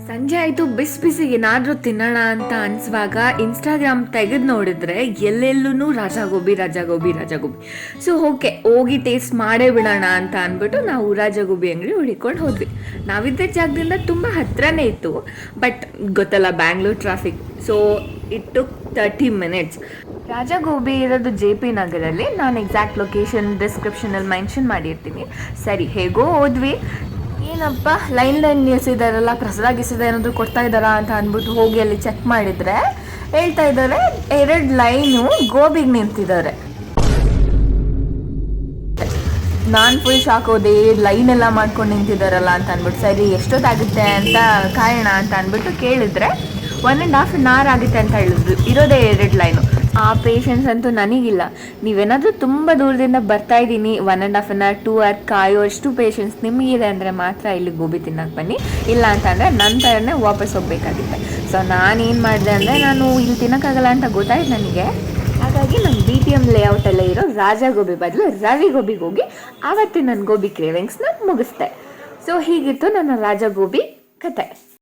ಸಂಜೆ ಆಯಿತು, ಬಿಸಿ ಬಿಸಿಗೆ ಏನಾದರೂ ತಿನ್ನೋಣ ಅಂತ ಅನಿಸುವಾಗ ಇನ್ಸ್ಟಾಗ್ರಾಮ್ ತೆಗೆದು ನೋಡಿದ್ರೆ ಎಲ್ಲೆಲ್ಲೂ ರಾಜಾ ಗೋಬಿ ರಾಜಾ ಗೋಬಿ ರಾಜಾ ಗೋಬಿ. ಸೊ ಓಕೆ, ಹೋಗಿ ಟೇಸ್ಟ್ ಮಾಡೇ ಬಿಡೋಣ ಅಂತ ಅಂದ್ಬಿಟ್ಟು ನಾವು ರಾಜಾ ಗೋಬಿ ಅಂಗಡಿ ಹುಡಿಕೊಂಡು ಹೋದ್ವಿ. ನಾವಿದ್ದ ಜಾಗದಿಂದ ತುಂಬ ಹತ್ರನೇ ಇತ್ತು, ಬಟ್ ಗೊತ್ತಲ್ಲ Bangalore traffic, so it took 30 minutes. Raja gobi ಇರೋದು JP ನಗರಲ್ಲಿ. ನಾನು ಎಕ್ಸಾಕ್ಟ್ ಲೊಕೇಶನ್ ಡಿಸ್ಕ್ರಿಪ್ಷನಲ್ಲಿ ಮೆನ್ಷನ್ ಮಾಡಿರ್ತೀನಿ. ಸರಿ, ಹೇಗೋ ಹೋದ್ವಿ. ಏನಪ್ಪ ಲೈನ್ ನಿಲ್ಸಿದಾರಲ್ಲ, ಪ್ರಸಾದ ಗಿಸದ ಏನಾದರೂ ಕೊಡ್ತಾ ಇದ್ದಾರಾ ಅಂತ ಅಂದ್ಬಿಟ್ಟು ಹೋಗಿ ಅಲ್ಲಿ ಚೆಕ್ ಮಾಡಿದರೆ ಹೇಳ್ತಾ ಇದ್ದಾರೆ 2 ಲೈನು ಗೋಬಿಗೆ ನಿಂತಿದ್ದಾರೆ. ನಾನು ಫುಲ್ ಶಾಕ್ ಹೋದೆ, ಲೈನ್ ಎಲ್ಲ ಮಾಡ್ಕೊಂಡು ನಿಂತಿದ್ದಾರಲ್ಲ ಅಂತ ಅಂದ್ಬಿಟ್ಟು. ಸರಿ ಎಷ್ಟೊತ್ತಾಗುತ್ತೆ ಅಂತ ಕಾಯೋಣ ಅಂತ ಅಂದ್ಬಿಟ್ಟು ಕೇಳಿದ್ರೆ 1.5 hour ಆಗುತ್ತೆ ಅಂತ ಹೇಳಿದ್ರು. ಇರೋದೇ 2 ಲೈನು. ಆ ಪೇಷನ್ಸ್ ಅಂತೂ ನನಗಿಲ್ಲ. ನೀವೇನಾದರೂ ತುಂಬ ದೂರದಿಂದ ಬರ್ತಾ ಇದ್ದೀನಿ, 1.5 hour 2 hour ಕಾಯೋಷ್ಟು ಪೇಷನ್ಸ್ ನಿಮಗಿದೆ ಅಂದರೆ ಮಾತ್ರ ಇಲ್ಲಿ ಗೋಬಿ ತಿನ್ನೋಕೆ ಬನ್ನಿ. ಇಲ್ಲ ಅಂತಂದರೆ ನನ್ನ ಥರನೇ ವಾಪಸ್ ಹೋಗಬೇಕಾಗುತ್ತೆ. ಸೊ ನಾನೇನು ಮಾಡಿದೆ ಅಂದರೆ, ನಾನು ಇಲ್ಲಿ ತಿನ್ನೋಕ್ಕಾಗಲ್ಲ ಅಂತ ಗೊತ್ತಾಯ್ತು ನನಗೆ. ಹಾಗಾಗಿ ನಾನು BTM ಲೇಔಟಲ್ಲೇ ಇರೋ ರಾಜಾ ಗೋಬಿ ಬದಲು ರವಿ ಗೋಬಿಗೆ ಹೋಗಿ ಆವತ್ತಿನ ನನ್ನ ಗೋಬಿ ಕ್ರೇವಿಂಗ್ಸ್ನ ಮುಗಿಸ್ದೆ. ಸೊ ಹೀಗಿತ್ತು ನನ್ನ ರಾಜಾ ಗೋಬಿ ಕತೆ.